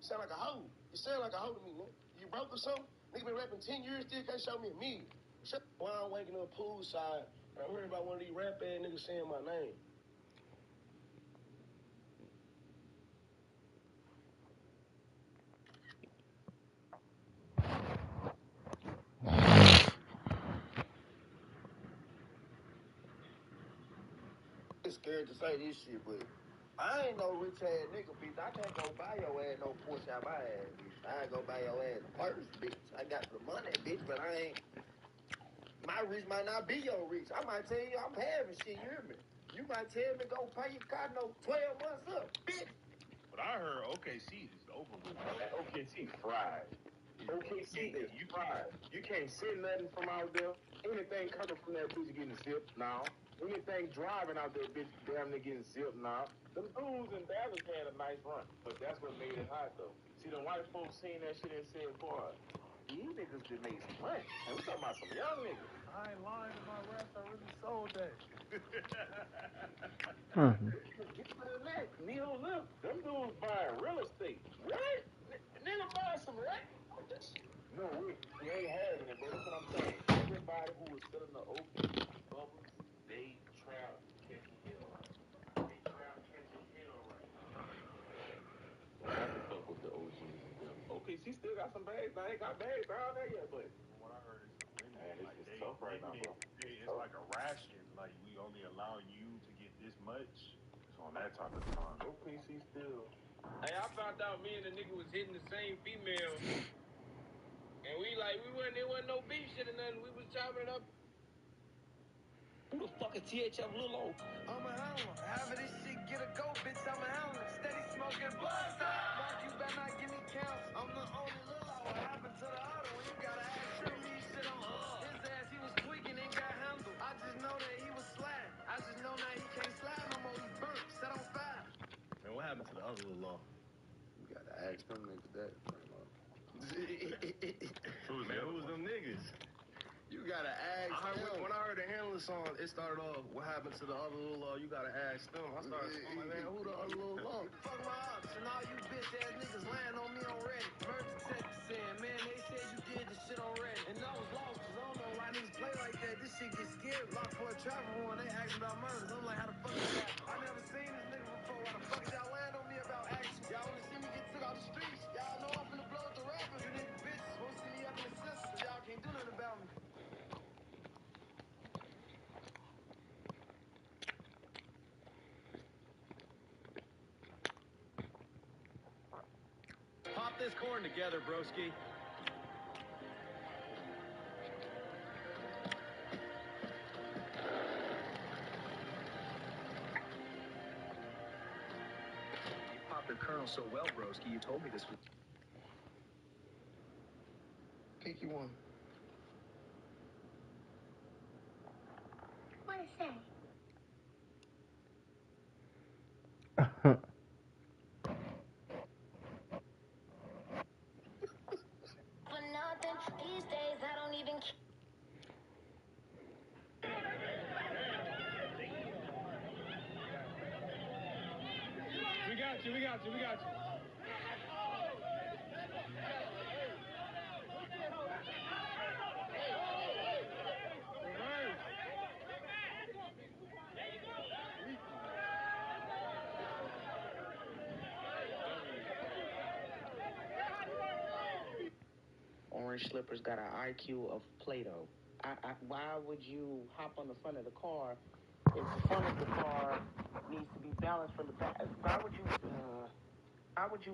You sound like a hoe. You sound like a hoe to me, nigga. You broke or something? Nigga been rapping 10 years, still can't show me a million. Shut up. While I'm waking up poolside, I heard about one of these rap ass niggas saying my name. I'm scared to say this shit, but I ain't no rich ass nigga, bitch. I can't go buy your ass no Porsche out my ass, bitch. I go buy your ass first, bitch. I got the money, bitch, but I ain't. My reach might not be your reach. I might tell you I'm having shit, you hear me? You might tell me go pay your car no 12 months up, bitch. But I heard OKC is over with. OKC fried. OKC is fried. You can't send nothing from out there. Anything coming from that bitch getting zipped now. Anything driving out there, bitch, damn near getting zipped now. Them dudes in Dallas had a nice run, but that's what made it hot, though. See, the white folks seen that shit and said, boy, these niggas been made some money. And we talking about some young niggas. I ain't lying to my raps. I really sold that. Get to the next. Neil, look. Them dudes buying real estate. What? Nigga buying some land? No, we ain't having it, but that's what I'm saying. Everybody who was selling the opium bubbles, they trap catching hell right. They trap catching hell right. I can fuck with the OGs and them. OKC still got some bags. I ain't got bags down there yet, but From what I heard, it's a limit. man, it's Like just tough right now, bro. It's like a ration. Like we only allow you to get this much. It's on that type of time. OKC still. Hey, I found out me and the nigga was hitting the same female. And there wasn't no beef shit or nothing. We was chopping it up. Who the fuck is THF Lil O? I'm a hound. However this shit get a go, bitch, I'm a hound. Steady smoking blood. Mark, you better not give me counts. I'm the only Lil O. What happened to the other one? You gotta ask him. These shit on his ass, he was tweaking and got handled. I just know that he was sliding. I just know now he can't slide no more. He burnt, set on fire. Man, what happened to the other little law? You gotta ask them niggas that. Who was them niggas? You gotta ask them. When I heard the Handler song, it started off, what happened to the other little law? You gotta ask them. I started screaming, man, who the other little law? Fuck my ops and all you bitch ass niggas lying on me already. Merch detective saying, man, they said you did this shit already. And I was lost, cause I don't know why niggas play like that. This shit get scary. Locked for a travel one, they asked about murders. I'm like, how the fuck is that? I never seen this nigga before. Why the fuck is y'all lying on me about action? Y'all wanna see me get took off the streets? Y'all know I'm finna blow with the rappers. You niggas bitches wanna see me up in the system, cause y'all can't do nothing about me. Pop this corn together, broski. You popped the kernel so well, broski, you told me this was... Pick you one. What to say? For nothing, these days I don't even care. We got you. Orange slippers got an IQ of Play-Doh. Why would you hop on the front of the car if the front of the car needs to be balanced from the back? Why would you, why would you,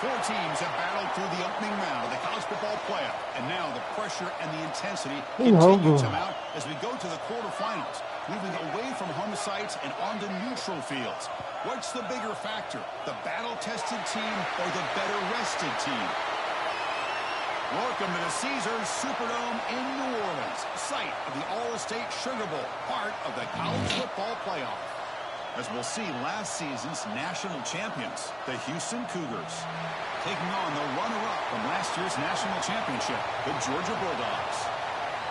Four teams have battled through the opening round of the college football playoff, and now the pressure and the intensity continue to mount as we go to the quarterfinals, moving away from home sites and onto neutral fields. What's the bigger factor, the battle-tested team or the better-rested team? Welcome to the Caesars Superdome in New Orleans, site of the All-State Sugar Bowl, part of the college football playoff. As we'll see last season's national champions, the Houston Cougars, taking on the runner-up from last year's national championship, the Georgia Bulldogs.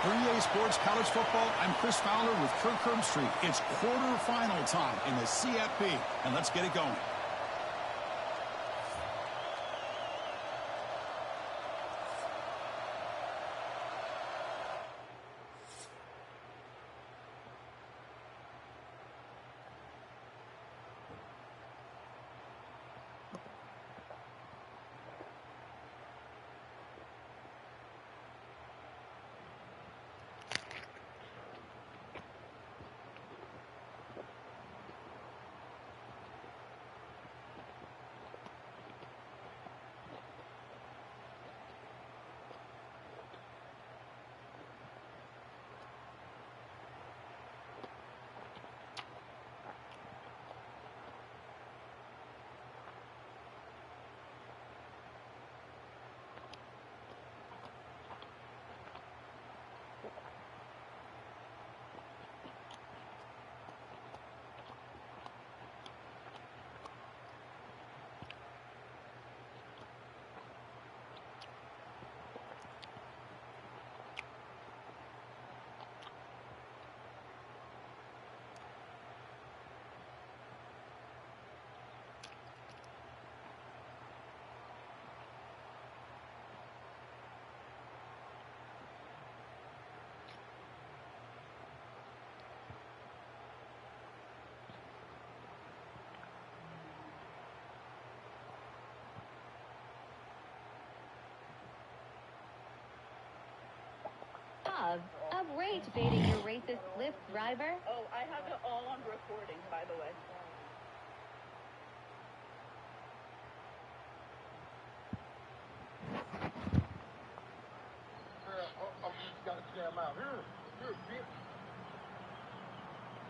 For EA Sports College Football, I'm Chris Fowler with Kirk Herbstreit. It's quarterfinal time in the CFP, and let's get it going. Of rage baiting your racist Lyft driver? Oh, I have it all on recording, by the way. You gotta jam out. Here, bitch.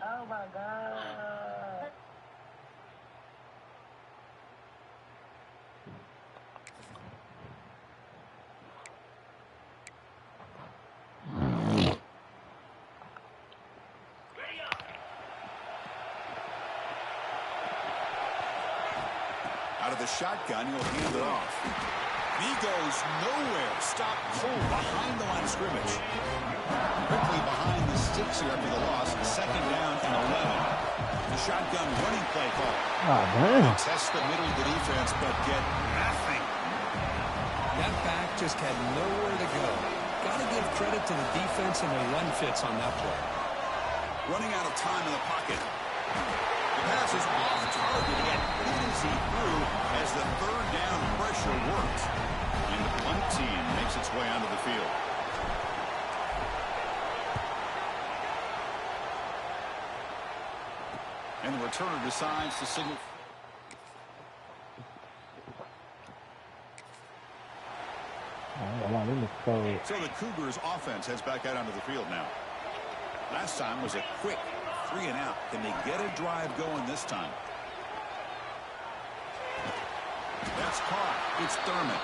Oh, my God. Out of the shotgun, he'll hand it off. He goes nowhere. Stop cold behind the line of scrimmage. Quickly behind the sticks here after the loss. Second down and 11. The shotgun running play call. Test the middle of the defense, but get nothing. That back just had nowhere to go. Got to give credit to the defense and their run fits on that play. Running out of time in the pocket. The pass is off target, yet easy through as the third down pressure works. And the punt team makes its way onto the field. And the returner decides to signal. So the Cougars offense heads back out onto the field now. Last time was a quick 3 and out. Can they get a drive going this time? That's caught. It's Thurman.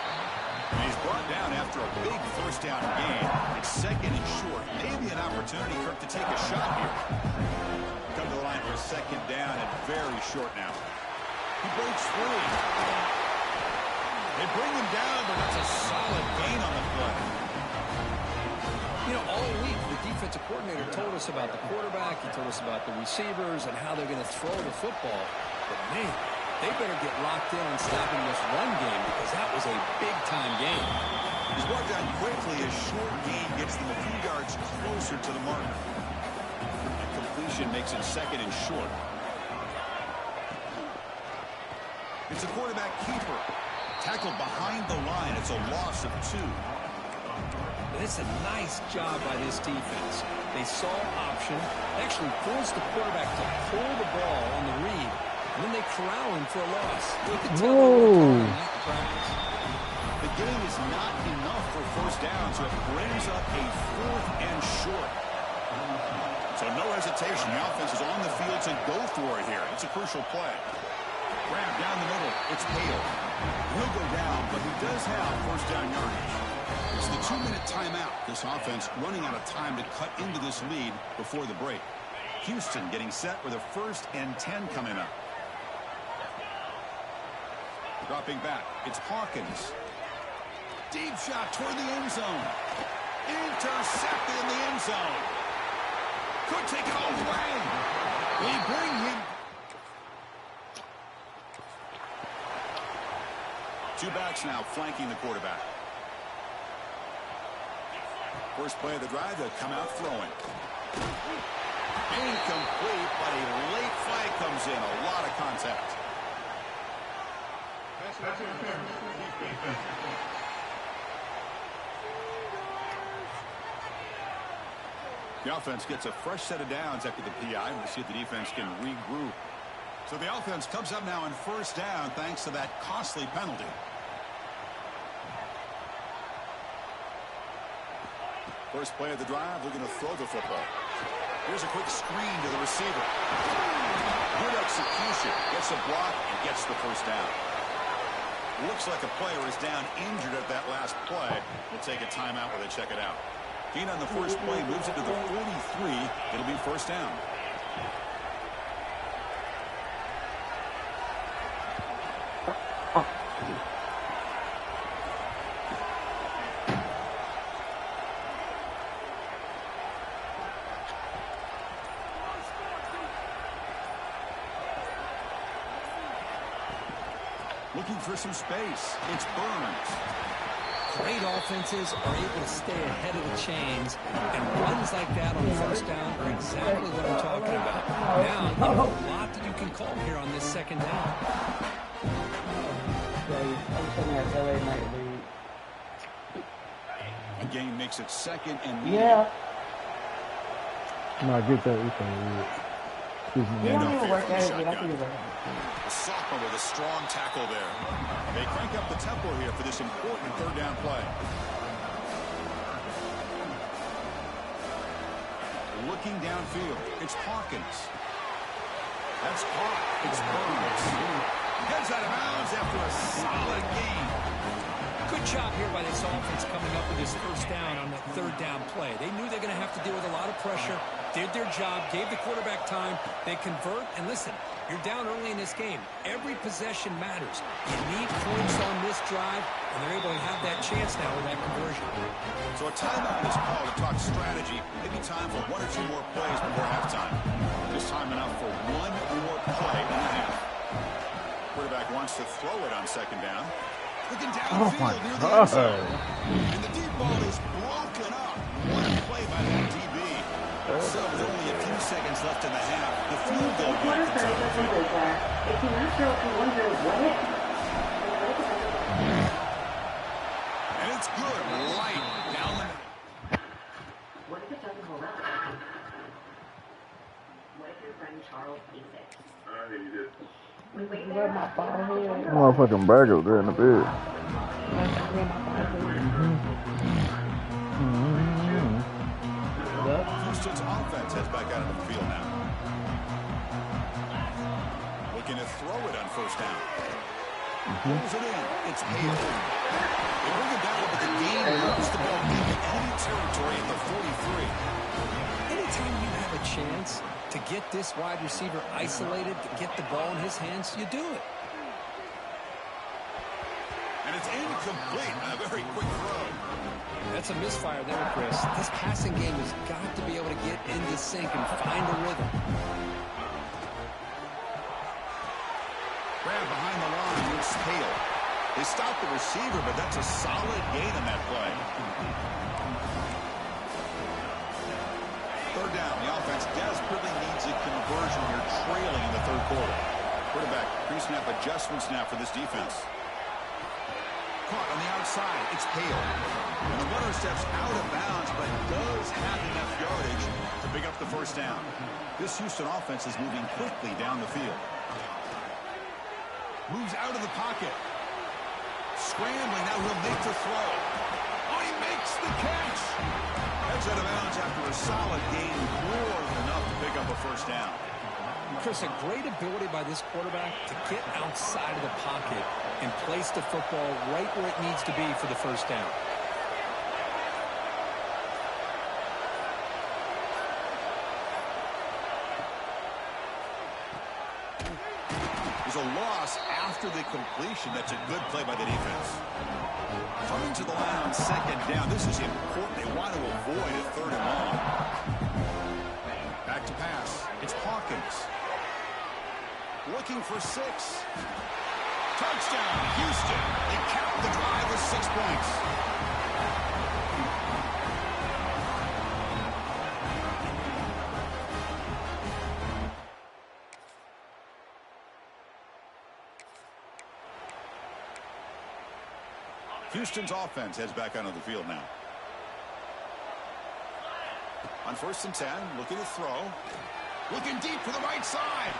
And he's brought down after a big first down gain. It's second and short. Maybe an opportunity, Kirk, to take a shot here. Come to the line for a second down and very short now. He breaks free. They bring him down, but that's a solid gain on the play. You know, all week, the defensive coordinator told us about the quarterback. He told us about the receivers and how they're going to throw the football. But, man, they better get locked in on stopping this run game because that was a big-time game. He's brought down quickly. A short gain gets them a few yards closer to the marker. And completion makes it second and short. It's a quarterback keeper. Tackled behind the line. It's a loss of 2. It's a nice job by this defense. They saw option, actually forced the quarterback to pull the ball on the read, and then they corralling for a loss. You can tell they worked hard on that in practice. The gain is not enough for first down, so it brings up a 4th and short. So no hesitation. The offense is on the field to go for it here. It's a crucial play. Grab down the middle. It's Hale. He'll go down, but he does have first down yardage. It's the 2-minute timeout. This offense running out of time to cut into this lead before the break. Houston getting set with a 1st and 10 coming up. Dropping back. It's Hawkins. Deep shot toward the end zone. Intercepted in the end zone. Could take it all the way. They bring him. 2 backs now flanking the quarterback. First play of the drive, they'll come out throwing. Incomplete, but a late flag comes in. A lot of contact. The offense gets a fresh set of downs after the PI. We'll see if the defense can regroup. So the offense comes up now in first down thanks to that costly penalty. First play of the drive, they're going to throw the football. Here's a quick screen to the receiver. Good execution. Gets a block and gets the first down. Looks like a player is down injured at that last play. We'll take a timeout where they check it out. Gain on the first play moves it to the 43. It'll be first down. Looking for some space. It's Burns. Great offenses are able to stay ahead of the chains, and runs like that on first down are exactly what I'm talking about. Now, you have a lot that you can call here on this second down. The game makes it 2nd and yeah. No, I get that. Excuse me. You don't need to work at it, but I think it's Sophomore with a strong tackle there. They crank up the tempo here for this important 3rd down play. Looking downfield, it's Hawkins. That's caught. It's Burns. Heads out of bounds after a solid gain. Good job here by this offense coming up with this first down on that 3rd down play. They knew they're going to have to deal with a lot of pressure, did their job, gave the quarterback time. They convert, and listen, you're down early in this game. Every possession matters. You need points on this drive, and they're able to have that chance now with that conversion. So a timeout is called to talk strategy. Maybe time for 1 or 2 more plays before halftime. This time enough for 1 more play and a half. Quarterback wants to throw it on 2nd down. Looking downfield near the end zone. And the deep ball is broken up. What a play by that DB. So with only a few seconds left in the half, the field goal unit comes out of the field. And it's good right down the middle. What if it doesn't hold up? What if your friend Charles hates it? I hate it. Motherfucking bagel there in the bed. Houston's offense heads back out into the field now. Looking to throw it on first down. Pulls it in. It's Hale. They bring it down, but the game moves the ball into enemy territory at the 43. Anytime you have a chance to get this wide receiver isolated, to get the ball in his hands, you do it. And it's incomplete. A very quick throw. That's a misfire there, Chris. This passing game has got to be able to get into sync and find a rhythm. Grab behind the line. It's Hale. They stop the receiver, but that's a solid gain on that play. 3rd down. The offense desperately needs a conversion here, trailing in the 3rd quarter. Quarterback pre-snap adjustments now for this defense. Caught on the outside. It's Hale. And the runner steps out of bounds, but does have enough yardage to pick up the first down. This Houston offense is moving quickly down the field. Moves out of the pocket. Scrambling, now he'll make the throw. Oh, he makes the catch. Heads out of bounds after a solid gain, more than enough to pick up a first down. Chris, a great ability by this quarterback to get outside of the pocket and place the football right where it needs to be for the first down. A loss after the completion. That's a good play by the defense. Coming to the line on second down. This is important. They want to avoid a third and long. Back to pass. It's Hawkins. Looking for 6. Touchdown, Houston. They cap the drive with 6 points. Houston's offense heads back onto the field now. On 1st and 10, looking to throw. Looking deep for the right side.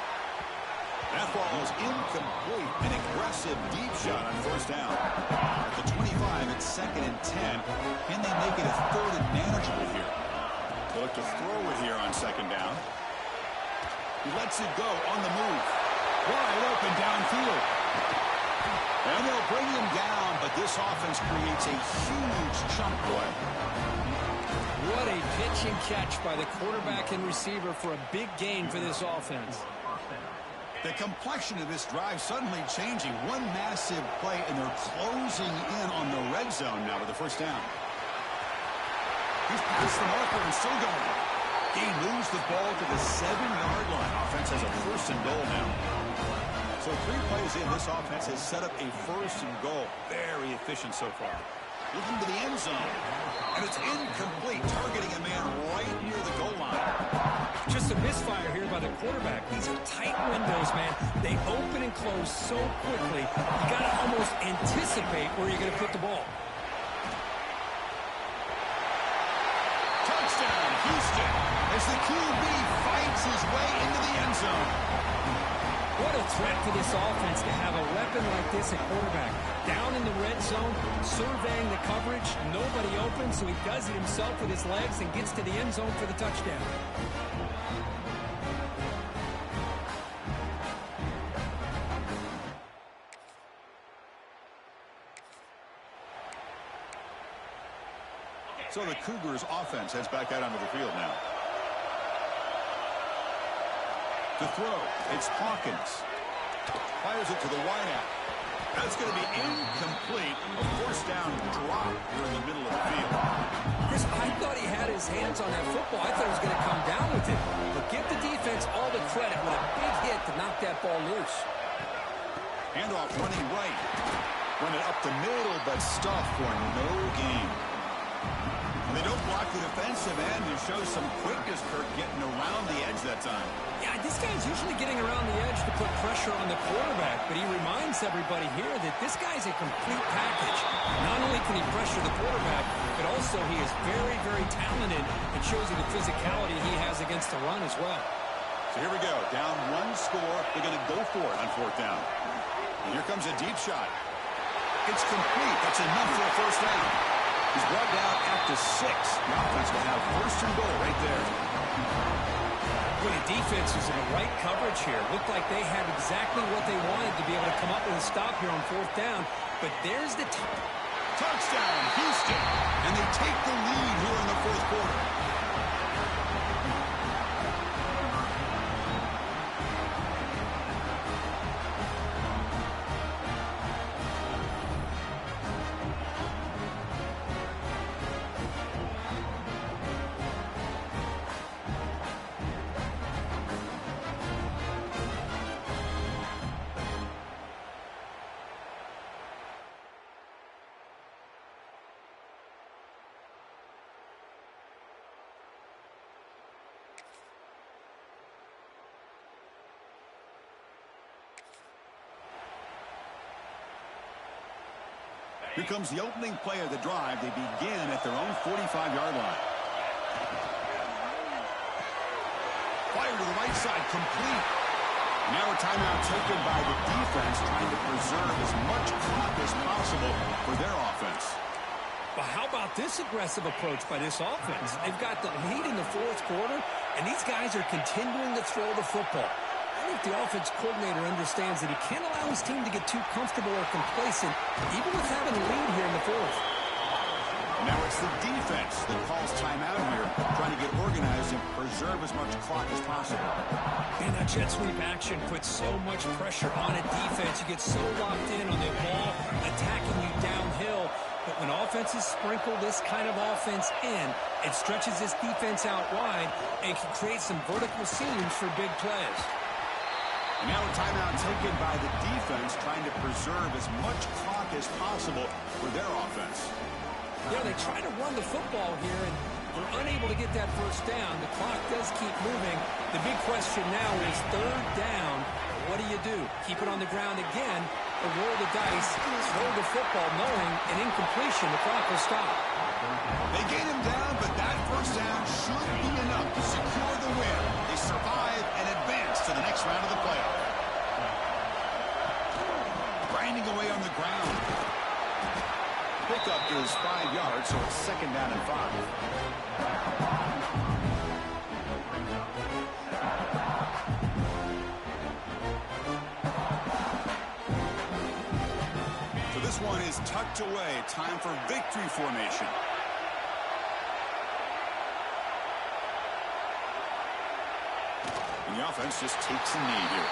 That ball is incomplete. An aggressive deep shot on 1st down. At the 25, it's 2nd and 10. Can they make it a 3rd and manageable here? They look to throw it here on 2nd down. He lets it go on the move. Wide open downfield. And they'll bring him down, but this offense creates a huge chunk play. What a pitch and catch by the quarterback and receiver for a big gain for this offense. The complexion of this drive suddenly changing. One massive play, and they're closing in on the red zone now with the 1st down. He's past the marker and still going. He moves the ball to the 7-yard line. Offense has a 1st and goal now. So 3 plays in, this offense has set up a 1st and goal. Very efficient so far. Looking to the end zone. And it's incomplete, targeting a man right near the goal line. Just a misfire here by the quarterback. These are tight windows, man. They open and close so quickly. You got to almost anticipate where you're going to put the ball. Touchdown, Houston, as the QB fights his way into the end zone. What a threat for this offense to have a weapon like this at quarterback. Down in the red zone, surveying the coverage, nobody open, so he does it himself with his legs and gets to the end zone for the touchdown. So the Cougars offense heads back out onto the field now. To throw, it's Hawkins. Fires it to the wideout. That's going to be incomplete. A 1st down drop here in the middle of the field. Chris, I thought he had his hands on that football. I thought he was going to come down with it. But give the defense all the credit with a big hit to knock that ball loose. Handoff running right. Run it up the middle, but stuffed for no gain. They don't block the defensive end and show some quickness, Kirk, getting around the edge that time. Yeah, this guy's usually getting around the edge to put pressure on the quarterback, but he reminds everybody here that this guy's a complete package. Not only can he pressure the quarterback, but also he is very, very talented and shows you the physicality he has against the run as well. So here we go. Down 1 score. They're going to go for it on 4th down. And here comes a deep shot. It's complete. That's enough for a 1st down. He's brought down after 6. The offense will have 1st and goal right there. Well, the defense was in the right coverage here. Looked like they had exactly what they wanted to be able to come up with a stop here on 4th down. But there's the touchdown, Houston. And they take the lead here in the 4th quarter. Here comes the opening play of the drive. They begin at their own 45-yard line. Fire to the right side, complete. Now a timeout taken by the defense, trying to preserve as much clock as possible for their offense. But how about this aggressive approach by this offense? They've got the lead in the fourth quarter, and these guys are continuing to throw the football. I think the offense coordinator understands that he can't allow his team to get too comfortable or complacent, even with having a lead here in the fourth. Now it's the defense that calls timeout here, trying to get organized and preserve as much clock as possible. And that jet sweep action puts so much pressure on a defense. You get so locked in on the ball attacking you downhill. But when offenses sprinkle this kind of offense in, it stretches this defense out wide and can create some vertical seams for big plays. And now a timeout taken by the defense, trying to preserve as much clock as possible for their offense. Yeah, they try to run the football here, and they're unable to get that first down. The clock does keep moving. The big question now is third down. What do? Keep it on the ground again, or roll the dice, throw the football, knowing an incompletion, the clock will stop. They get him down, but that first down should be enough to secure the win. They survive and advance to the next round of the playoff. Grinding away on the ground. Pickup is 5 yards, so it's second down and 5. So this one is tucked away. Time for victory formation. And the offense just takes a knee here.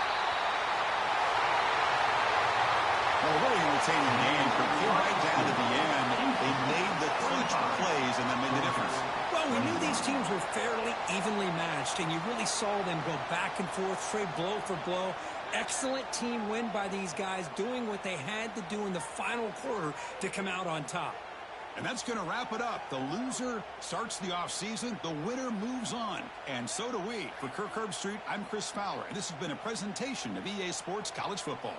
Well, a really entertaining game, but came right down to the end. They made the clutch plays and then made the difference. Well, we knew these teams were fairly evenly matched, and you really saw them go back and forth, trade blow for blow. Excellent team win by these guys, doing what they had to do in the final quarter to come out on top. And that's going to wrap it up. The loser starts the offseason. The winner moves on. And so do we. For Kirk Herbstreit, I'm Chris Fowler, and this has been a presentation of EA Sports College Football.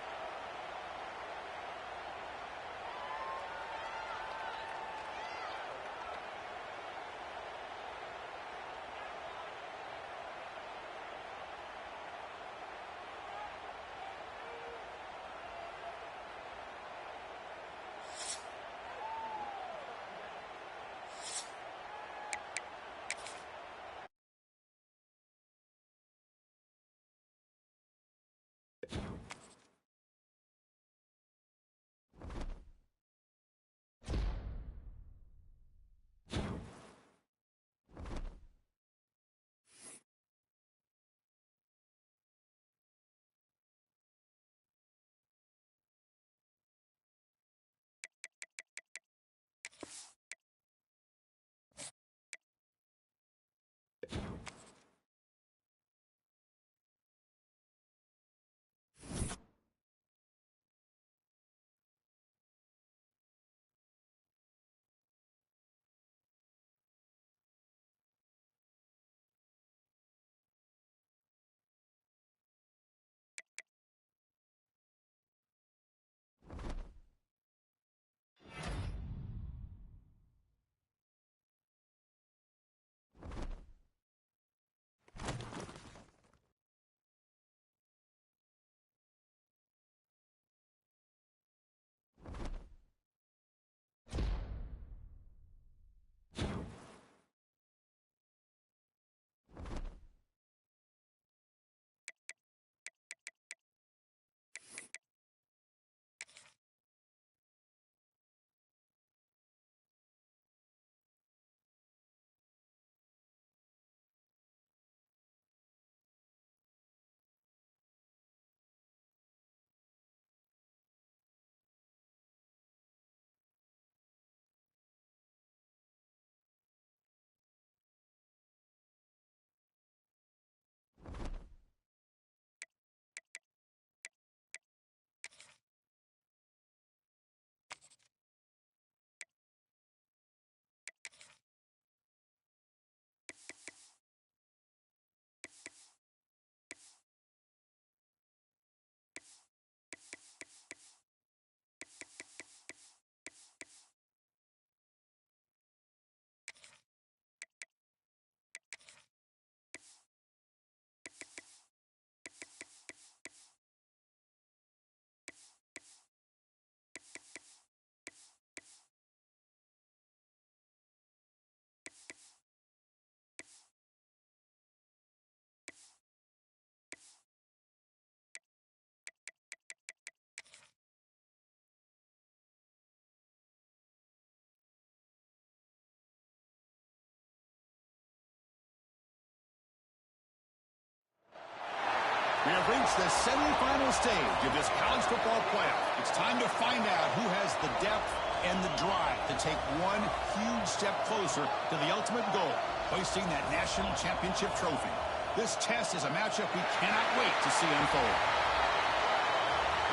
We have reached the semifinal stage of this college football playoff. It's time to find out who has the depth and the drive to take one huge step closer to the ultimate goal, hoisting that national championship trophy. This test is a matchup we cannot wait to see unfold.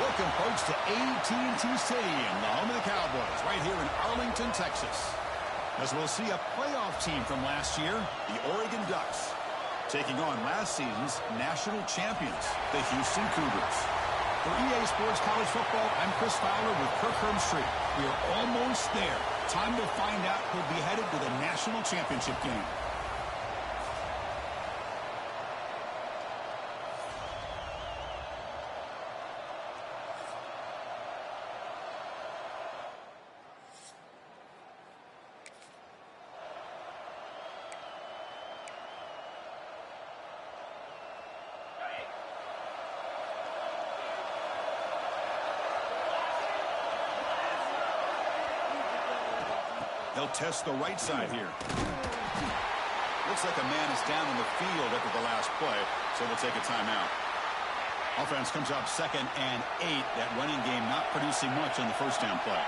Welcome, folks, to AT&T Stadium, the home of the Cowboys, right here in Arlington, Texas. As we'll see a playoff team from last year, the Oregon Ducks, taking on last season's national champions, the Houston Cougars. For EA Sports College Football, I'm Chris Fowler with Kirk Herbstreit. We are almost there. Time to find out who'll be headed to the national championship game. They'll test the right side here. Looks like a man is down on the field after the last play, so they'll take a timeout. Offense comes up 2nd and 8. That running game not producing much on the first down play.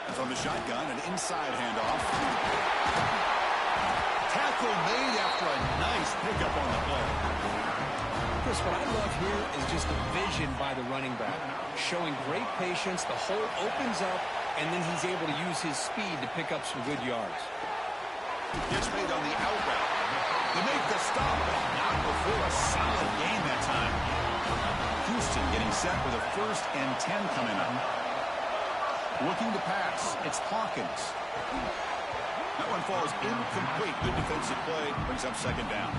And from the shotgun, an inside handoff. Tackle made after a nice pickup on the play. Chris, what I love here is just the vision by the running back. Showing great patience, the hole opens up, and then he's able to use his speed to pick up some good yards. Gets made on the out route. They make the stop, but not before a solid gain that time. Houston getting set with a 1st and 10 coming up. Looking to pass, it's Hawkins. That one falls incomplete. Good defensive play, brings up 2nd down.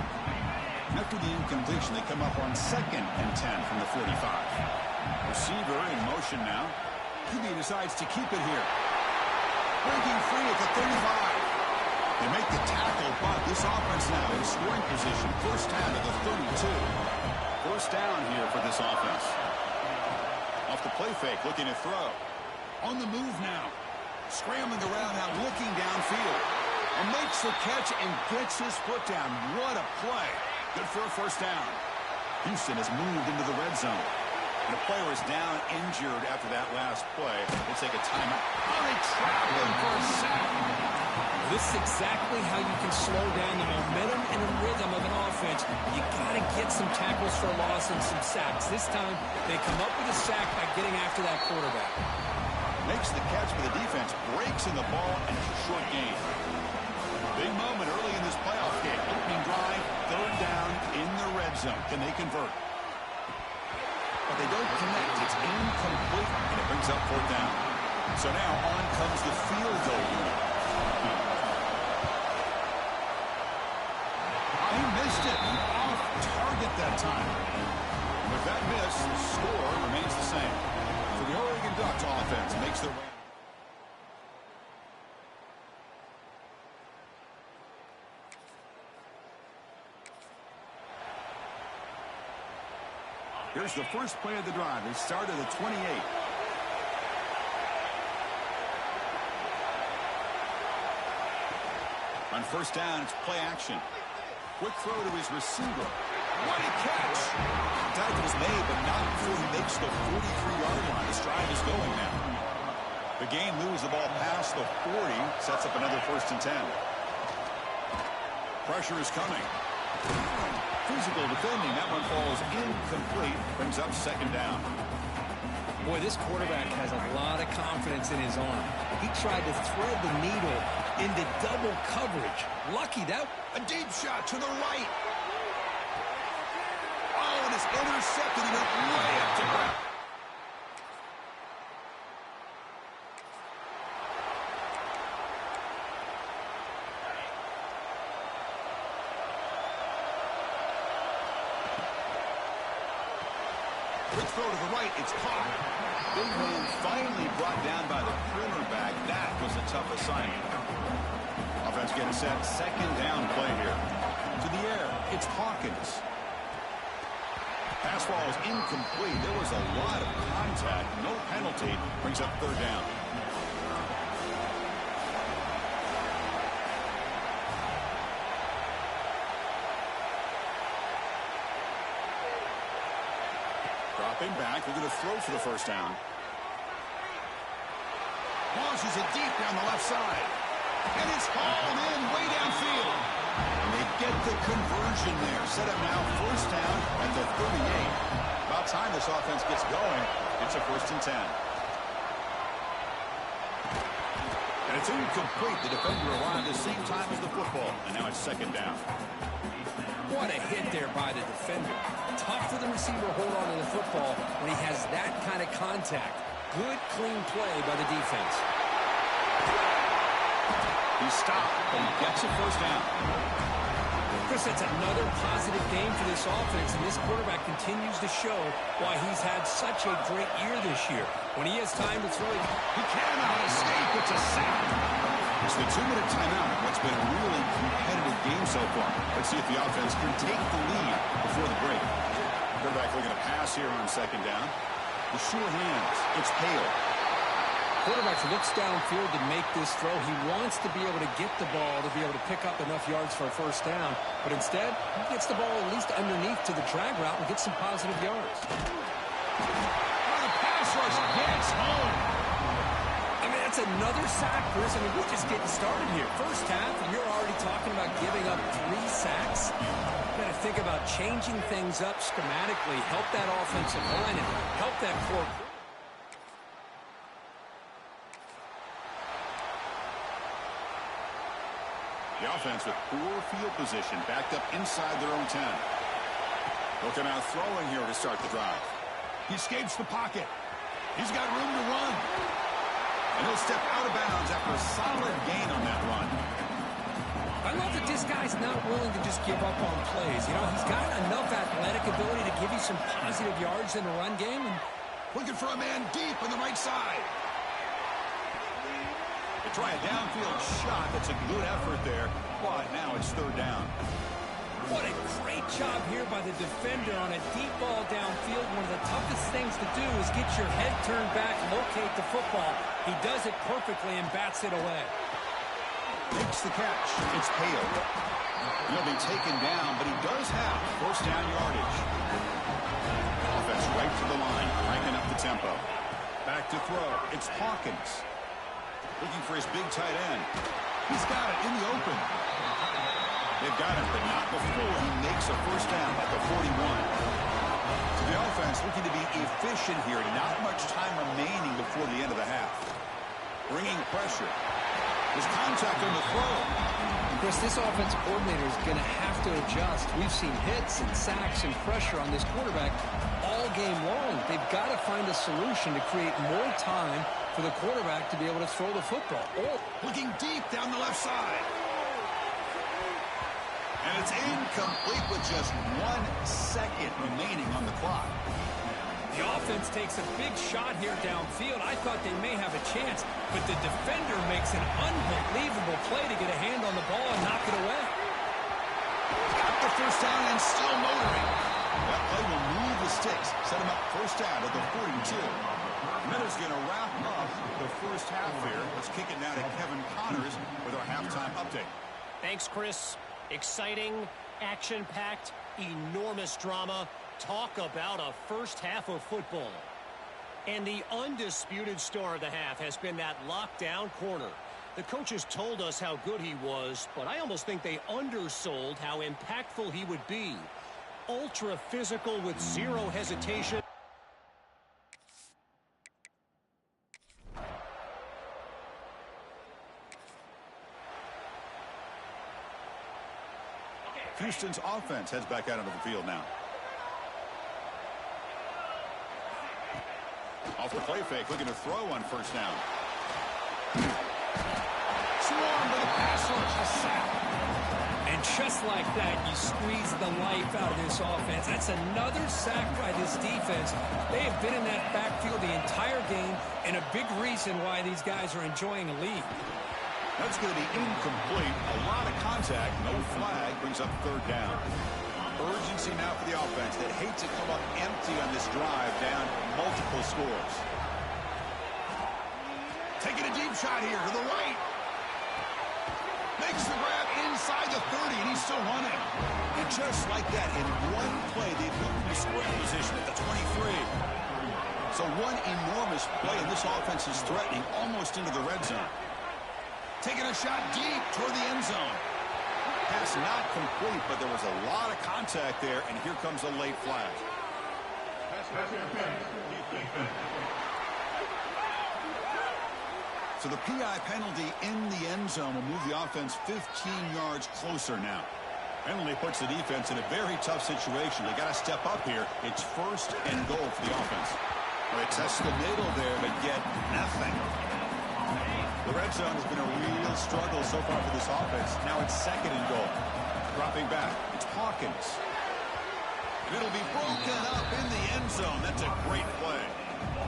After the incompletion, they come up on 2nd and 10 from the 45. Receiver in motion now. QB decides to keep it here. Breaking free at the 35. They make the tackle, but this offense now in scoring position. 1st down to the 32. 1st down here for this offense. Off the play fake, looking to throw. On the move now. Scrambling around now, looking downfield. And makes the catch and gets his foot down. What a play. Good for a 1st down. Houston has moved into the red zone. The player is down injured after that last play. We'll take a timeout. Oh, they trap him for a sack. This is exactly how you can slow down the momentum and the rhythm of an offense. You got to get some tackles for a loss and some sacks. This time, they come up with a sack by getting after that quarterback. Makes the catch for the defense. Breaks in the ball and it's a short gain. Big moment early in this playoff game. Opening drive, 3rd down in the red zone. Can they convert? But they don't connect. It's incomplete, and it brings up 4th down. So now on comes the field goal unit. He missed it. Off target that time. And with that miss, the score remains the same. So the Oregon Ducks offense makes the run. Here's the first play of the drive. They start at the 28. On 1st down, it's play action. Quick throw to his receiver. What a catch! Tackle's made, but not before he makes the 43-yard line. His drive is going now. The game moves the ball past the 40, sets up another 1st and 10. Pressure is coming. Physical defending. That one falls incomplete. Brings up 2nd down. Boy, this quarterback has a lot of confidence in his arm. He tried to thread the needle into double coverage. Lucky that. A deep shot to the right. Oh, and it's intercepted and went way up to ground. Quick throw to the right. It's caught. Big man finally brought down by the cornerback. That was a tough assignment. Offense getting set. 2nd down play here. To the air. It's Hawkins. Pass ball is incomplete. There was a lot of contact. No penalty. Brings up 3rd down. Dropping back, they're going to throw for the first down. Launches it deep down the left side. And it's hauled in way downfield. And they get the conversion there. Set up now first down at the 38. About time this offense gets going. It's a 1st and 10. And it's incomplete. The defender arrived at the same time as the football. And now it's 2nd down. What a hit there by the defender. Tough for the receiver to hold on to the football when he has that kind of contact. Good, clean play by the defense. He stopped, but he gets a first down. Chris, that's another positive game for this offense, and this quarterback continues to show why he's had such a great year this year. When he has time to throw, he cannot escape. It's a sack. It's the 2-minute timeout of what's been a really competitive game so far. Let's see if the offense can take the lead before the break. Quarterback looking to pass here on 2nd down. The sure hands. It's Pale. Quarterback looks downfield to make this throw. He wants to be able to get the ball to be able to pick up enough yards for a first down. But instead, he gets the ball at least underneath to the drag route and gets some positive yards. The pass rush gets home. I mean, that's another sack, Chris. I mean, we're just getting started here. First half, and you're already talking about giving up 3 sacks. You got to think about changing things up schematically, help that offensive line, and help that core. The offense with poor field position, backed up inside their own 10. Looking out throwing here to start the drive. He escapes the pocket. He's got room to run. And he'll step out of bounds after a solid gain on that run. I love that this guy's not willing to just give up on plays. You know, he's got enough athletic ability to give you some positive yards in the run game. And looking for a man deep on the right side. They try a downfield shot. That's a good effort there. But now it's 3rd down. What a great job here by the defender on a deep ball downfield. One of the toughest things to do is get your head turned back, locate the football. He does it perfectly and bats it away. Makes the catch. It's Pale. He'll be taken down, but he does have first down yardage. Offense right to the line, cranking up the tempo. Back to throw. It's Hawkins. Looking for his big tight end. He's got it in the open. They've got him, but not before he makes a first down at the 41. So the offense looking to be efficient here. Not much time remaining before the end of the half. Bringing pressure. There's contact on the throw. Chris, this offensive coordinator is going to have to adjust. We've seen hits and sacks and pressure on this quarterback all game long. They've got to find a solution to create more time for the quarterback to be able to throw the football. Looking deep down the left side. And it's incomplete with just 1 second remaining on the clock. The offense takes a big shot here downfield. I thought they may have a chance, but the defender makes an unbelievable play to get a hand on the ball and knock it away. Got the first down and still motoring. That play will move the sticks. Set him up first down at the 42. Miller's going to wrap up the first half here. Let's kick it now to Kevin Connors with our halftime update. Thanks, Chris. Exciting, action-packed, enormous drama. Talk about a first half of football. And the undisputed star of the half has been that lockdown corner. The coaches told us how good he was, but I almost think they undersold how impactful he would be. Ultra physical with zero hesitation. Houston's offense heads back out onto the field now. Off the play fake, looking to throw on first down. Swarm with a pass rush, a sack. And just like that, you squeeze the life out of this offense. That's another sack by this defense. They have been in that backfield the entire game, and a big reason why these guys are enjoying a lead. That's going to be incomplete. A lot of contact, no flag, brings up third down. Urgency now for the offense that hate to come up empty on this drive, down multiple scores. Taking a deep shot here to the right. Makes the grab inside the 30, and he's still running. And just like that, in one play, they moved to scoring position at the 23. So one enormous play, and this offense is threatening almost into the red zone. Taking a shot deep toward the end zone. Pass not complete, but there was a lot of contact there, and here comes a late flag. So the PI penalty in the end zone will move the offense 15 yards closer now. Penalty puts the defense in a very tough situation. They got to step up here. It's first and goal for the offense. Well, they test the middle there, but get nothing. The red zone has been a real struggle so far for this offense. Now it's second and goal. Dropping back, it's Hawkins. And it'll be broken up in the end zone. That's a great play.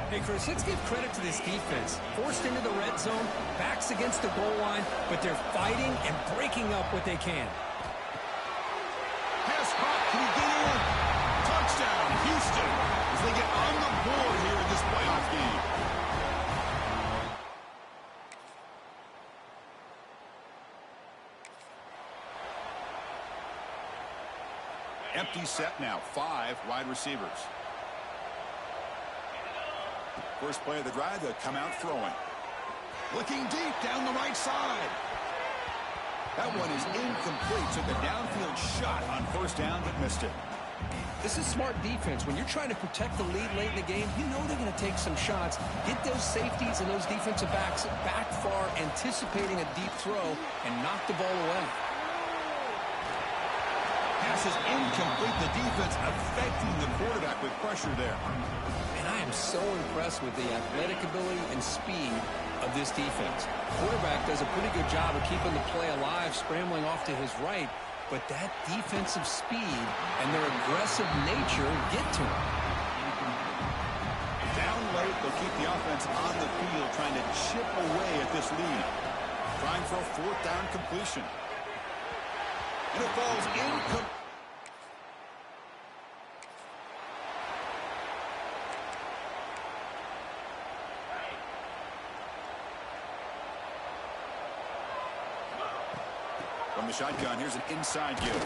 Hey, Chris, let's give credit to this defense. Forced into the red zone, backs against the goal line, but they're fighting and breaking up what they can. Pass caught. Can he get in? Touchdown, Houston, as they get on the board here in this playoff game. Empty set now. 5 wide receivers. First play of the drive, they'll come out throwing. Looking deep down the right side. That one is incomplete. Took a downfield shot on first down, but missed it. This is smart defense. When you're trying to protect the lead late in the game, you know they're going to take some shots. Get those safeties and those defensive backs back far, anticipating a deep throw, and knock the ball away. Pass is incomplete. The defense affecting the quarterback with pressure there. And I am so impressed with the athletic ability and speed of this defense. Quarterback does a pretty good job of keeping the play alive, scrambling off to his right, but that defensive speed and their aggressive nature get to him. Down late, they'll keep the offense on the field, trying to chip away at this lead. Trying for a fourth down completion. And it falls incomplete. From the shotgun, here's an inside give.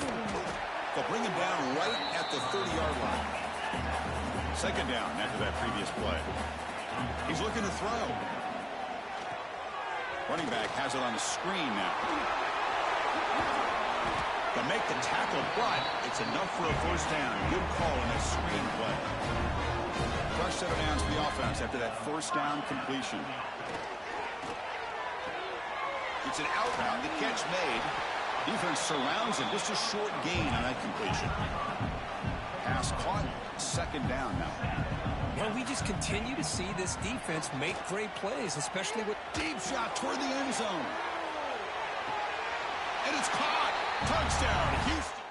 They'll bring him down right at the 30-yard line. Second down after that previous play. He's looking to throw. Running back has it on the screen now. They'll make the tackle, but it's enough for a first down. Good call in that screen play. Fresh set of downs for the offense after that first down completion. It's an out route. The catch made. Defense surrounds him. Just a short gain on that completion. Pass caught. Second down now. Well, we just continue to see this defense make great plays, especially with deep shot toward the end zone. And it's caught. Touchdown, Houston.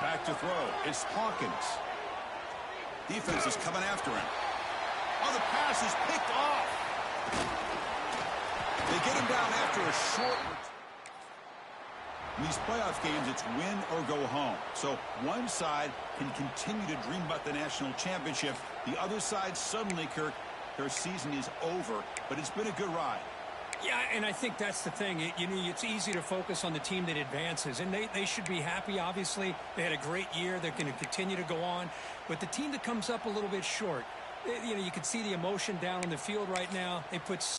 Back to throw. It's Hawkins. Defense is coming after him. Oh, the pass is picked off. They get him down after a short. In these playoff games, it's win or go home. So one side can continue to dream about the national championship. The other side suddenly, Kirk, their season is over. But it's been a good ride. Yeah, and I think that's the thing. It's easy to focus on the team that advances, and they should be happy, obviously. They had a great year. They're going to continue to go on. But the team that comes up a little bit short, you can see the emotion down on the field right now. They put